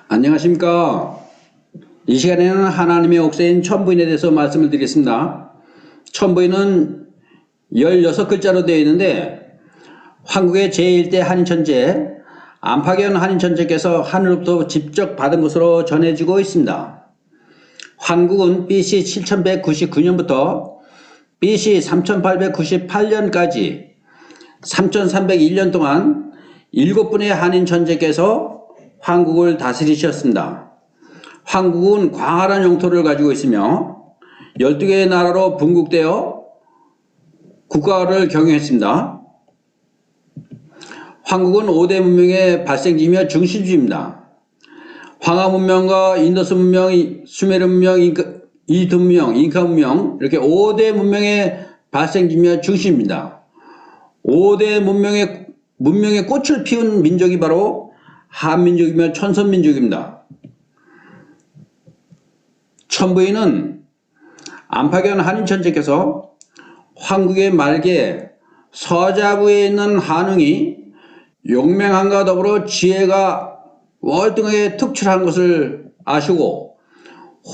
안녕하십니까. 이 시간에는 하나님의 옥새인 천부인에 대해서 말씀을 드리겠습니다. 천부인은 16글자로 되어 있는데 한국의 제1대 한인천재 안파견 한인천재께서 하늘로부터 직접 받은 것으로 전해지고 있습니다. 한국은 BC 7199년부터 BC 3898년까지 3301년 동안 7분의 한인천재께서 한국을 다스리셨습니다. 한국은 광활한 영토를 가지고 있으며 12개의 나라로 분국되어 국가를 경영했습니다. 한국은 5대 문명의 발생지이며 중심지입니다. 황하 문명과 인더스 문명, 수메르 문명, 이집트 문명, 잉카 문명 이렇게 5대 문명의 발생지이며 중심입니다. 5대 문명의 꽃을 피운 민족이 바로 한민족이며 천선민족입니다. 천부인은 안파견 한인천재께서 한국의 말기에 서자부에 있는 한웅이 용맹함과 더불어 지혜가 월등하게 특출한 것을 아시고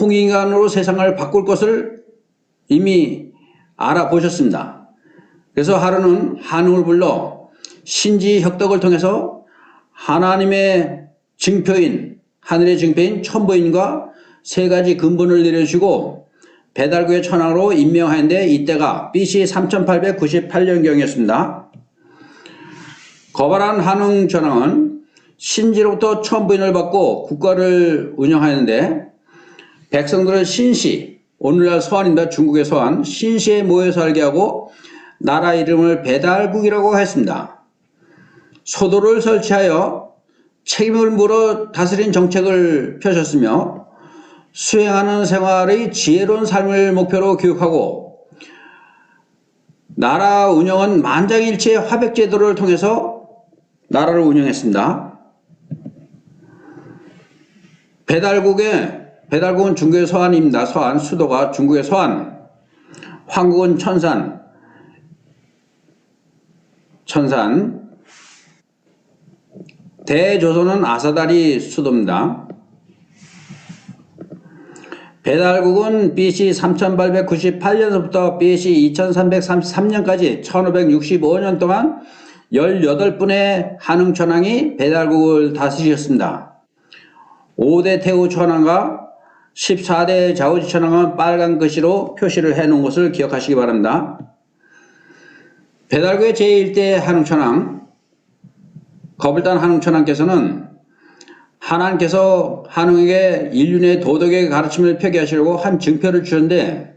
홍인간으로 세상을 바꿀 것을 이미 알아보셨습니다. 그래서 하루는 한웅을 불러 신지혁덕을 통해서 하나님의 증표인, 하늘의 증표인 천부인과 세 가지 근본을 내려주시고 배달구의 천왕으로 임명하는데 이때가 BC 3898년경이었습니다. 거발한 한웅 천왕은 신지로부터 천부인을 받고 국가를 운영하였는데 백성들을 신시, 오늘날 서안입니다. 중국의 서안, 신시에 모여 살게 하고 나라 이름을 배달국이라고 했습니다. 소도를 설치하여 책임을 물어 다스린 정책을 펴셨으며 수행하는 생활의 지혜로운 삶을 목표로 교육하고 나라 운영은 만장일치의 화백제도를 통해서 나라를 운영했습니다. 배달국은 중국의 서안입니다. 서안, 수도가 중국의 서안, 한국은 천산, 대조선은 아사다리 수도입니다. 배달국은 BC 3898년부터 BC 2333년까지 1565년 동안 18분의 한웅 천왕이 배달국을 다스리셨습니다. 5대 태우 천왕과 14대 자우지 천왕은 빨간 글씨로 표시를 해놓은 것을 기억하시기 바랍니다. 배달국의 제1대 한웅 천왕 거불단 한웅 천왕께서는 하나님께서 한웅에게 인륜의 도덕의 가르침을 펴게 하시려고 한 증표를 주셨는데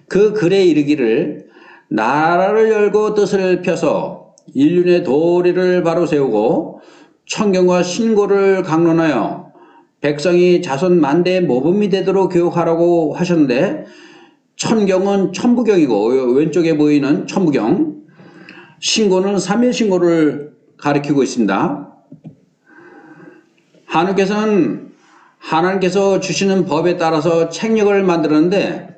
그 글에 이르기를 나라를 열고 뜻을 펴서 인륜의 도리를 바로 세우고 천경과 신고를 강론하여 백성이 자손 만대의 모범이 되도록 교육하라고 하셨는데 천경은 천부경이고 왼쪽에 보이는 천부경, 신고는 삼일신고를 가리키고 있습니다. 한웅께서는 하나님께서 주시는 법에 따라서 책력을 만들었는데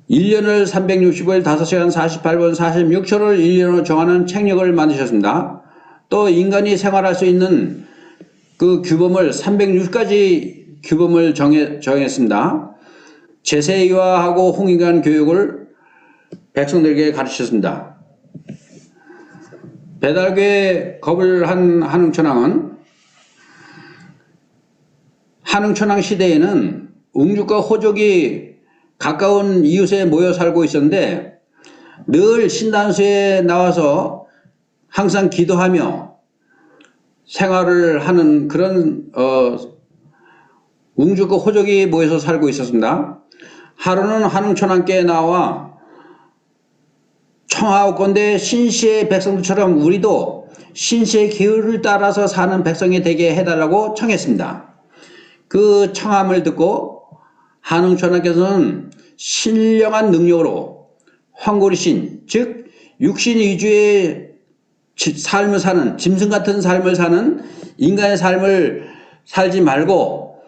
1년을 360일 5시간 48분 46초를 1년으로 정하는 책력을 만드셨습니다. 또 인간이 생활할 수 있는 그 규범을 360가지 규범을 정했습니다. 제세이화하고 홍인간 교육을 백성들에게 가르치셨습니다. 배달구의 겁을 한 한웅 천왕은 한웅 천왕 시대에는 웅죽과 호족이 가까운 이웃에 모여 살고 있었는데 늘 신단수에 나와서 항상 기도하며 생활을 하는 그런 웅죽과 호족이 모여서 살고 있었습니다. 하루는 한웅 천왕께 나와 청하옵건대 신시의 백성들처럼 우리도 신시의 기율을 따라서 사는 백성이 되게 해달라고 청했습니다. 그 청함을 듣고 한웅 천왕께서는 신령한 능력으로 황고리신, 즉 육신 위주의 삶을 사는, 짐승 같은 삶을 사는 인간의 삶을 살지 말고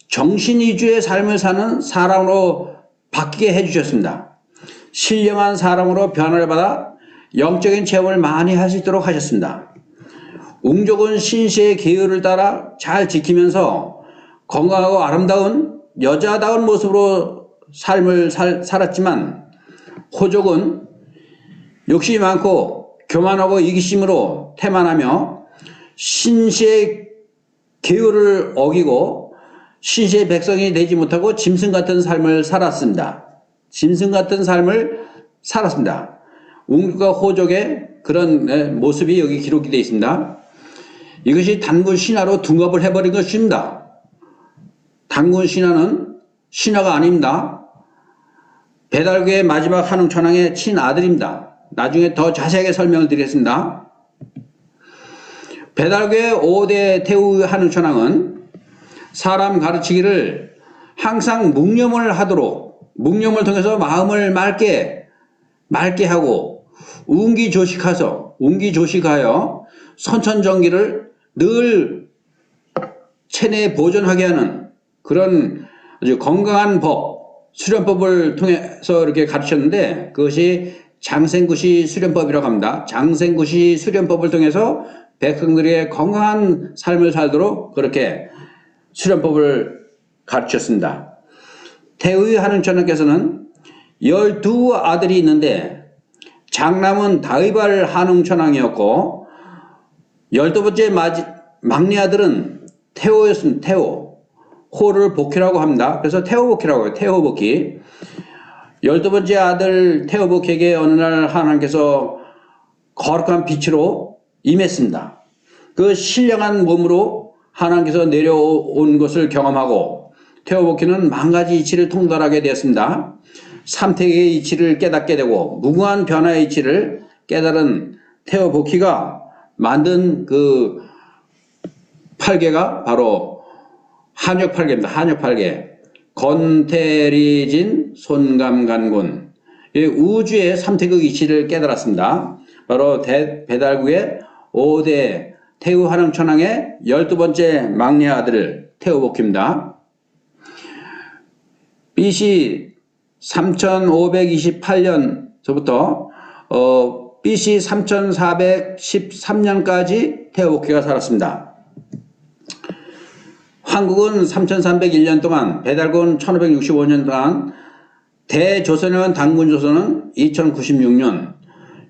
정신 위주의 삶을 사는 사람으로 바뀌게 해주셨습니다. 신령한 사람으로 변화를 받아 영적인 체험을 많이 할 수 있도록 하셨습니다. 웅족은 신시의 계율을 따라 잘 지키면서 건강하고 아름다운 여자다운 모습으로 삶을 살았지만 호족은 욕심이 많고 교만하고 이기심으로 태만하며 신시의 계율을 어기고 신시의 백성이 되지 못하고 짐승 같은 삶을 살았습니다. 짐승 같은 삶을 살았습니다. 웅과 호족의 그런 모습이 여기 기록이 되어 있습니다. 이것이 단군 신하로 둔갑을 해버린 것입니다. 단군 신하는 신하가 아닙니다. 배달구의 마지막 한웅천왕의 친아들입니다. 나중에 더 자세하게 설명을 드리겠습니다. 배달구의 5대 태후 한웅천왕은 사람 가르치기를 항상 묵념을 하도록, 묵념을 통해서 마음을 맑게 하고 운기조식하여 선천정기를 늘 체내에 보존하게 하는 그런 아주 건강한 법, 수련법을 통해서 이렇게 가르쳤는데 그것이 장생구시 수련법이라고 합니다. 장생구시 수련법을 통해서 백성들의 건강한 삶을 살도록 그렇게 수련법을 가르쳤습니다. 태의 한웅천왕께서는 12아들이 있는데 장남은 다의발 한웅천왕이었고 12번째 막내 아들은 태호였습니다. 태호. 호를 복희라고 합니다. 그래서 태호복희라고 해요. 태호복희. 12번째 아들 태호복희에게 어느 날 하나님께서 거룩한 빛으로 임했습니다. 그 신령한 몸으로 하나님께서 내려온 것을 경험하고 태호복희는 만가지 이치를 통달하게 되었습니다. 삼태기의 이치를 깨닫게 되고 무궁한 변화의 이치를 깨달은 태호복희가 만든 그 팔계가 바로 한역팔계입니다. 한역팔계. 건태리진 손감간군. 우주의 삼태극 이치를 깨달았습니다. 바로 배달구의 5대 태후 한웅천왕의 12번째 막내 아들 태후복희입니다. BC 3528년서부터 BC 3413년까지 태후복희가 살았습니다. 한국은 3301년 동안, 배달군 1565년 동안, 대조선의 단군조선은 2096년,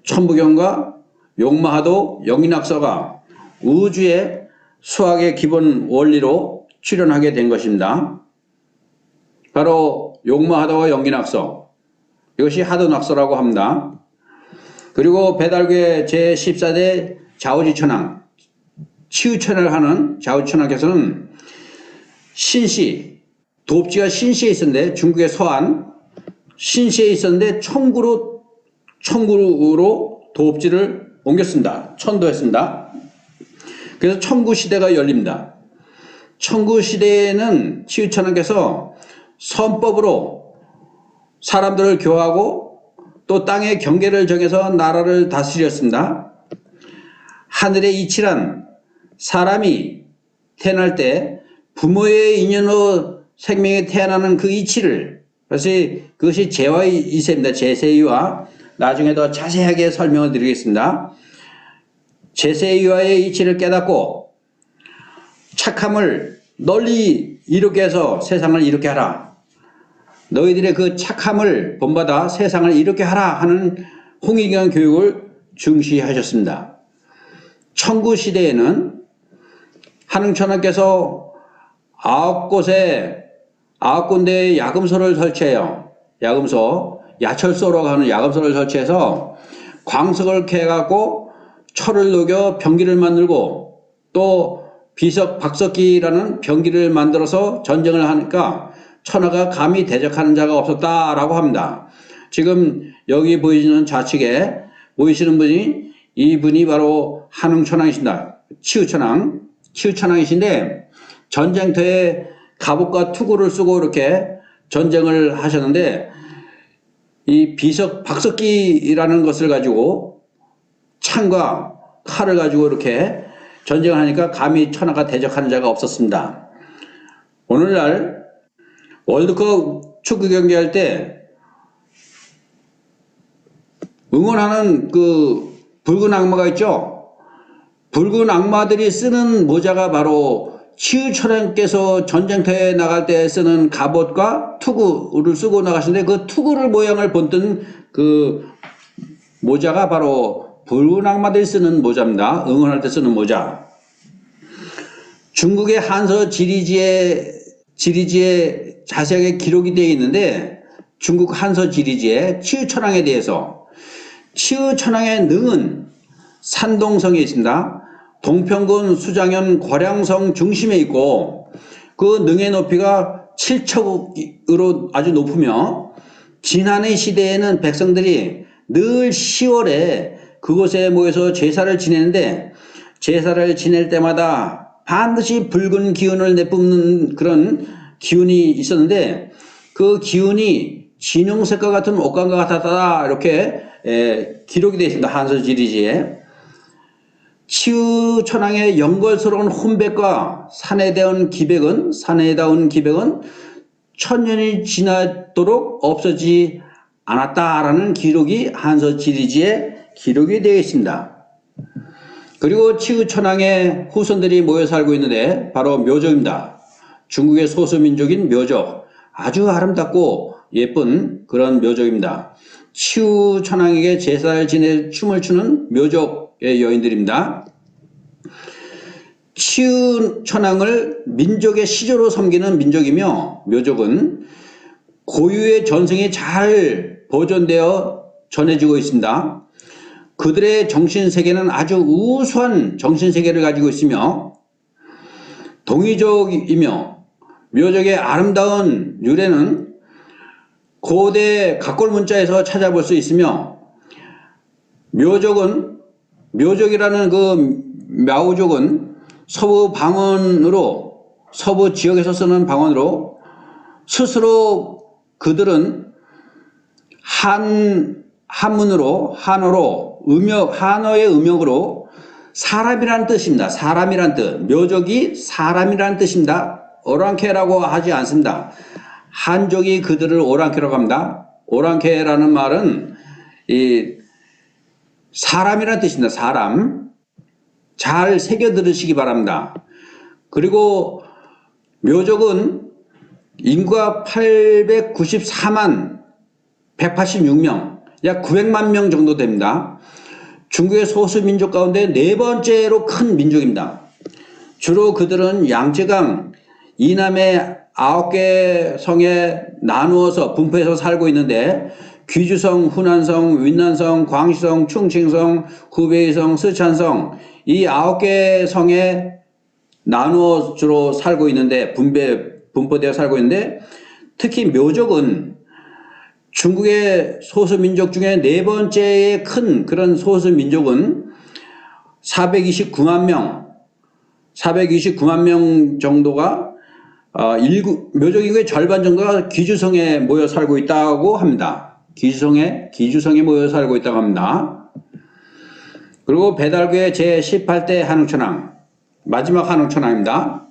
천부경과 용마하도 영인학서가 우주의 수학의 기본 원리로 출현하게 된 것입니다. 바로 용마하도와 영인학서, 이것이 하도낙서라고 합니다. 그리고 배달구의 제14대 좌우지천왕, 치우천을 하는 좌우지천왕께서는 신시, 도읍지가 신시에 있었는데 중국의 서안 신시에 있었는데 청구로 도읍지를 옮겼습니다. 천도했습니다. 그래서 청구시대가 열립니다. 청구시대에는 치우천왕께서 선법으로 사람들을 교화하고 또 땅의 경계를 정해서 나라를 다스렸습니다. 하늘의 이치란 사람이 태어날 때 부모의 인연으로 생명이 태어나는 그 이치를, 그것이 제와의 이세입니다. 제세이와 나중에 더 자세하게 설명을 드리겠습니다. 제세이와의 이치를 깨닫고 착함을 널리 이루게 해서 세상을 이롭게 하라. 너희들의 그 착함을 본받아 세상을 이롭게 하라 하는 홍익경 교육을 중시하셨습니다. 청구시대에는 한웅천왕께서 9군데의 야금소를 설치해요. 야철소라고 하는 야금소를 설치해서 광석을 캐갖고 철을 녹여 병기를 만들고 또 비석박석기라는 병기를 만들어서 전쟁을 하니까 천하가 감히 대적하는 자가 없었다라고 합니다. 지금 여기 보이시는 좌측에 보이시는 분이 이분이 바로 한웅천왕이십니다. 치우천왕이신데 전쟁터에 갑옷과 투구를 쓰고 이렇게 전쟁을 하셨는데 이 박석기라는 것을 가지고 창과 칼을 가지고 이렇게 전쟁을 하니까 감히 천하가 대적하는 자가 없었습니다. 오늘날 월드컵 축구 경기할 때 응원하는 그 붉은 악마가 있죠. 붉은 악마들이 쓰는 모자가 바로 치유천왕께서 전쟁터에 나갈 때 쓰는 갑옷과 투구를 쓰고 나가시는데 그 투구를 모양을 본뜬 그 모자가 바로 붉은 악마들이 쓰는 모자입니다. 응원할 때 쓰는 모자. 중국의 한서 지리지에 자세하게 기록이 되어 있는데 중국 한서 지리지에 치유천왕에 대해서 치유천왕의 능은 산동성에 있습니다. 동평군 수장현 고량성 중심에 있고 그 능의 높이가 7척으로 아주 높으며 지난해 시대에는 백성들이 늘 10월에 그곳에 모여서 제사를 지내는데 제사를 지낼 때마다 반드시 붉은 기운을 내뿜는 그런 기운이 있었는데 그 기운이 진홍색과 같은 옷감과 같았다 이렇게 기록이 되어 있습니다. 한서지리지에. 치유천왕의 영걸스러운 혼백과 산에다운 기백은 천년이 지나도록 없어지지 않았다라는 기록이 한서지리지에 기록이 되어 있습니다. 그리고 치유천왕의 후손들이 모여 살고 있는데 바로 묘족입니다. 중국의 소수민족인 묘족, 아주 아름답고 예쁜 그런 묘족입니다. 치유천왕에게 제사를 지내 춤을 추는 묘족의 여인들입니다. 치유천왕을 민족의 시조로 섬기는 민족이며 묘족은 고유의 전승이 잘 보존되어 전해지고 있습니다. 그들의 정신세계는 아주 우수한 정신세계를 가지고 있으며 동이족이며 묘족의 아름다운 유래는 고대 각골문자에서 찾아볼 수 있으며 묘족이라는 그 мя우족은 서부 지역에서 쓰는 방언으로 스스로 그들은 한어의 음역으로 사람이라는 뜻입니다. 사람이라는 뜻. 묘족이 사람이라는 뜻입니다. 오랑캐라고 하지 않습니다. 한족이 그들을 오랑캐라고 합니다. 오랑캐라는 말은 사람이라는 뜻입니다. 사람. 잘 새겨 들으시기 바랍니다. 그리고 묘족은 인구가 894만 186명, 약 900만 명 정도 됩니다. 중국의 소수민족 가운데 네 번째로 큰 민족입니다. 주로 그들은 양쯔강 이남의 9개 성에 나누어서 분포해서 살고 있는데 귀주성, 후난성, 윈난성, 광시성, 충칭성, 후베이성, 스촨성 이 9개 성에 나누어 주로 살고 있는데 분포되어 살고 있는데 특히 묘족은 중국의 소수민족 중에 네 번째의 큰 그런 소수민족은 429만 명 정도가 묘족 인구의 절반 정도가 귀주성에 모여 살고 있다고 합니다. 귀주성에 모여 살고 있다고 합니다. 그리고 배달구의 제18대 한흥천왕, 마지막 한흥천왕입니다.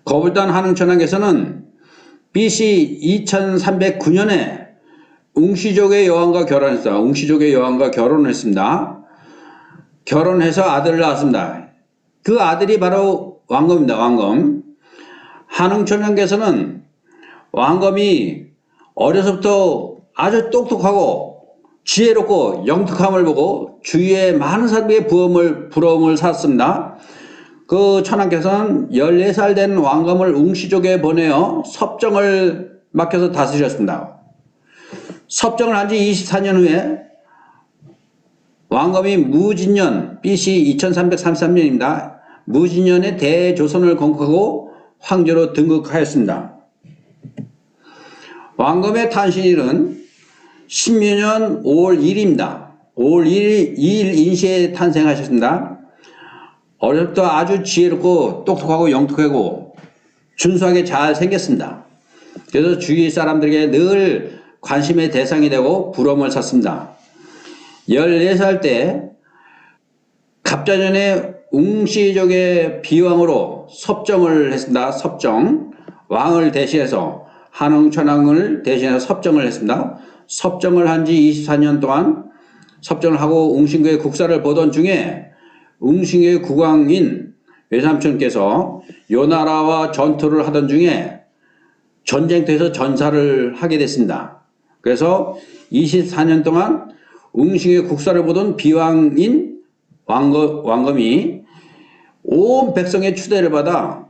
거불단 한흥천왕께서는 BC 2309년에 웅시족의 여왕과 결혼했습니다. 결혼해서 아들을 낳았습니다. 그 아들이 바로 왕검입니다. 왕검. 한흥천왕께서는 왕검이 어려서부터 아주 똑똑하고 지혜롭고 영특함을 보고 주위에 많은 사람에게 부러움을 샀습니다. 그 천왕께서는 14살 된 왕검을 웅시족에 보내어 섭정을 맡겨서 다스렸습니다. 섭정을 한 지 24년 후에 왕검이 무진년 BC 2333년입니다. 무진년에 대조선을 건국하고 황제로 등극하였습니다. 왕검의 탄신일은 신묘년 5월 1일입니다. 5월 2일 인시에 탄생하셨습니다. 어려서부터 아주 지혜롭고 똑똑하고 영특하고 준수하게 잘 생겼습니다. 그래서 주위 사람들에게 늘 관심의 대상이 되고 부러움을 샀습니다. 14살 때 갑자년에 웅시족의 비왕으로 섭정을 했습니다. 섭정. 왕을 대신해서 한흥천왕을 대신해서 섭정을 했습니다. 섭정을 한 지 24년 동안 섭정을 하고 웅신교의 국사를 보던 중에 웅신교의 국왕인 외삼촌께서 요 나라와 전투를 하던 중에 전쟁터에서 전사를 하게 됐습니다. 그래서 24년 동안 응식의 국사를 보던 비왕인 왕검이 온 백성의 추대를 받아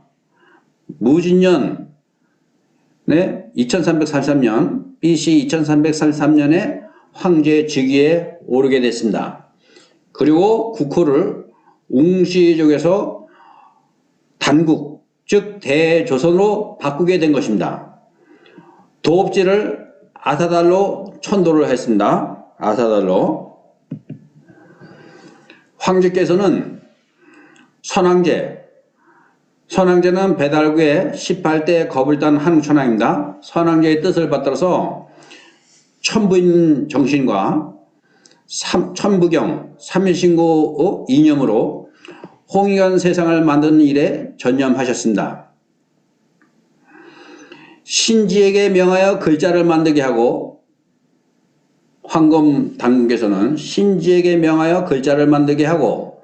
무진년 2343년 BC 2343년에 황제 즉위에 오르게 됐습니다. 그리고 국호를 웅시족에서 단국 즉 대조선으로 바꾸게 된 것입니다. 도읍지를 아사달로 천도를 했습니다. 아사달로. 황제께서는 선왕제는 배달구의 18대 겁을 딴 한국천왕입니다. 선왕제의 뜻을 받들어서 천부인 정신과 천부경, 삼일신고 이념으로 홍익한 세상을 만드는 일에 전념하셨습니다. 신지에게 명하여 글자를 만들게 하고 황검 당국에서는 신지에게 명하여 글자를 만들게 하고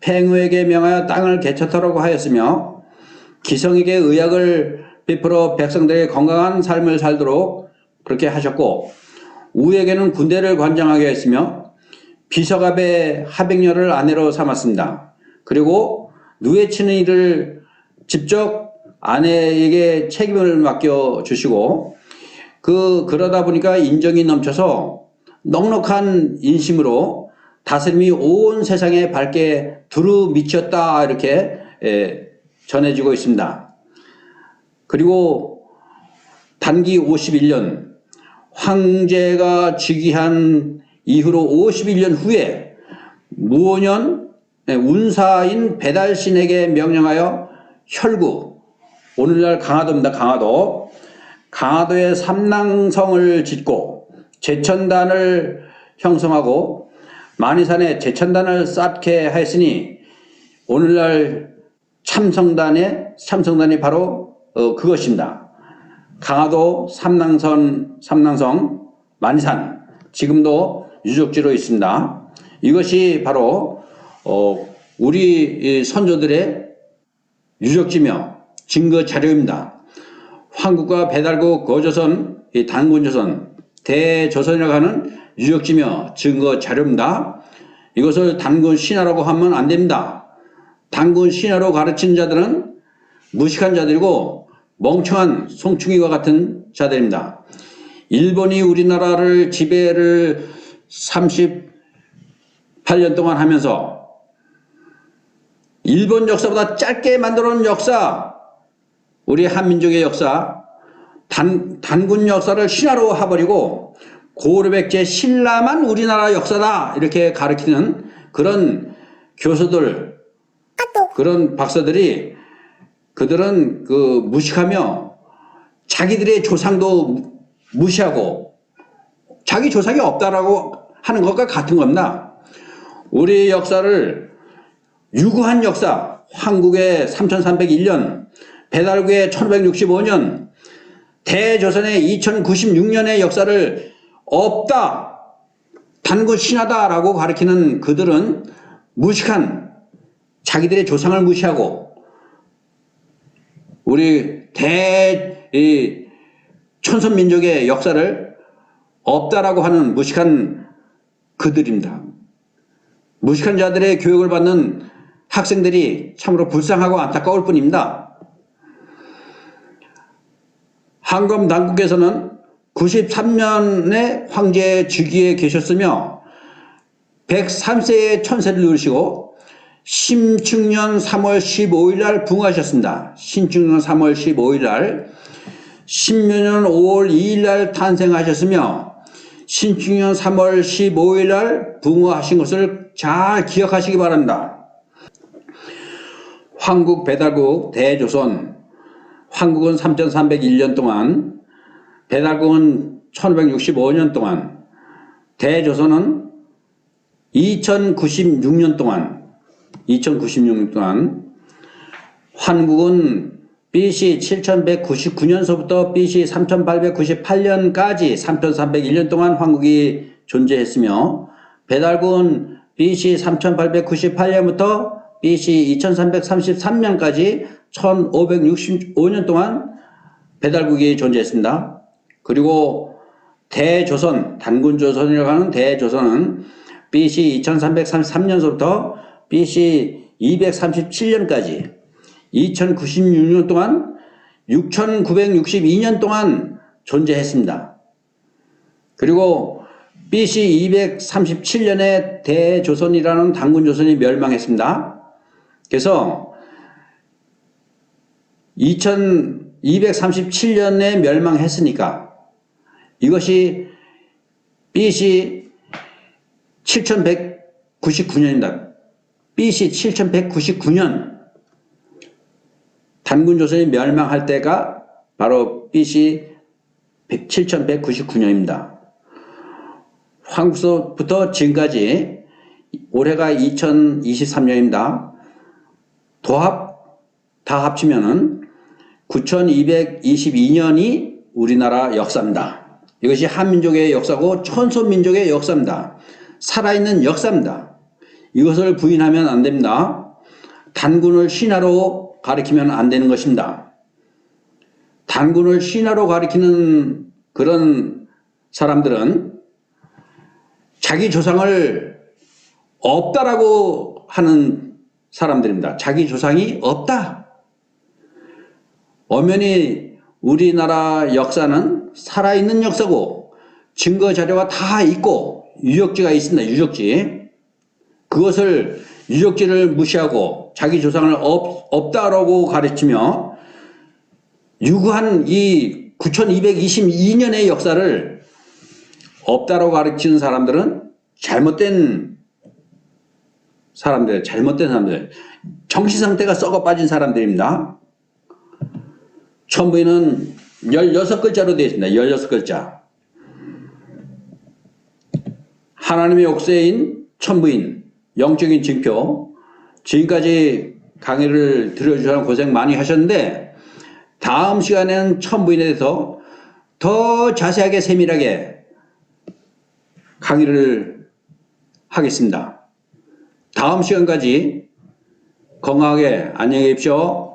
팽우에게 명하여 땅을 개척하라고 하였으며 기성에게 의학을 베풀어 백성들의 건강한 삶을 살도록 그렇게 하셨고 우에게는 군대를 관장하게 했으며 비서갑의 하백녀를 아내로 삼았습니다. 그리고 누에치는 일을 직접 아내에게 책임을 맡겨주시고 그러다 보니까 인정이 넘쳐서 넉넉한 인심으로 다스림이 온 세상에 밝게 두루 미쳤다 이렇게 전해지고 있습니다. 그리고 단기 51년 황제가 즉위한 이후로 51년 후에 무오년 운사인 배달신에게 명령하여 혈구 오늘날 강화도입니다. 강화도에 삼낭성을 짓고 제천단을 형성하고 만이산에 제천단을 쌓게 하였으니 오늘날 참성단이 바로 그것입니다. 강화도 삼낭성 만이산 지금도 유적지로 있습니다. 이것이 바로 우리 선조들의 유적지며 증거 자료입니다. 황국과 배달국 거조선, 단군조선, 대조선이라고 하는 유적지며 증거 자료입니다. 이것을 단군 신화라고 하면 안 됩니다. 단군 신화로 가르치는 자들은 무식한 자들이고 멍청한 송충이와 같은 자들입니다. 일본이 우리나라를 지배를 38년 동안 하면서 일본 역사보다 짧게 만들어 놓은 역사, 우리 한민족의 역사, 단군 역사를 신화로 해버리고 고려백제 신라만 우리나라 역사다 이렇게 가르치는 그런 교수들, 그런 박사들이 그들은 무식하며 자기들의 조상도 무시하고 자기 조상이 없다라고 하는 것과 같은 겁니다. 우리 역사를 유구한 역사, 황국의 3301년, 배달국의 1565년, 대조선의 2096년의 역사를 없다, 단군 신화다라고 가리키는 그들은 무식한 자기들의 조상을 무시하고 우리 천선민족의 역사를 없다라고 하는 무식한 그들입니다. 무식한 자들의 교육을 받는 학생들이 참으로 불쌍하고 안타까울 뿐입니다. 황검 당국에서는 93년에 황제 즉위에 계셨으며 103세의 천세를 누리시고 신축년 3월 15일 날 붕하셨습니다. 신축년 3월 15일 날 신묘년 5월 2일 날 탄생하셨으며 신축년 3월 15일 날 붕어하신 것을 잘 기억하시기 바랍니다. 황국, 배달국, 대조선, 황국은 3301년 동안, 배달국은 1565년 동안, 대조선은 2096년 동안, 한국은 BC 7199년서부터 BC 3898년까지 3301년 동안 황국이 존재했으며 배달국은 BC 3898년부터 BC 2333년까지 1565년 동안 배달국이 존재했습니다. 그리고 대조선, 단군조선이라고 하는 대조선은 BC 2333년서부터 BC 237년까지 2096년 동안 6962년 동안 존재했습니다. 그리고 BC 237년에 대조선이라는 단군조선이 멸망했습니다. 그래서 2237년에 멸망했으니까 이것이 BC 7199년입니다. BC 7199년 단군조선이 멸망할 때가 바로 BC 7199년입니다. 한국서부터 지금까지 올해가 2023년입니다. 다 합치면은 9222년이 우리나라 역사입니다. 이것이 한민족의 역사고 천손민족의 역사입니다. 살아있는 역사입니다. 이것을 부인하면 안 됩니다. 단군을 신하로 가리키면 안 되는 것입니다. 단군을 신하로 가리키는 그런 사람들은 자기 조상을 없다라고 하는 사람들입니다. 자기 조상이 없다. 엄연히 우리나라 역사는 살아있는 역사고 증거 자료가 다 있고 유적지가 있습니다. 유적지. 그것을 유적지를 무시하고 자기 조상을 없다라고 가르치며 유구한 이 9222년의 역사를 없다라고 가르치는 사람들은 잘못된 사람들, 정신 상태가 썩어 빠진 사람들입니다. 천부인은 16글자로 되어 있습니다. 16글자. 하나님의 역사인 천부인, 영적인 징표. 지금까지 강의를 들어주셔서 고생 많이 하셨는데 다음 시간에는 천부인에 대해서 더 자세하게 세밀하게 강의를 하겠습니다. 다음 시간까지 건강하게 안녕히 계십시오.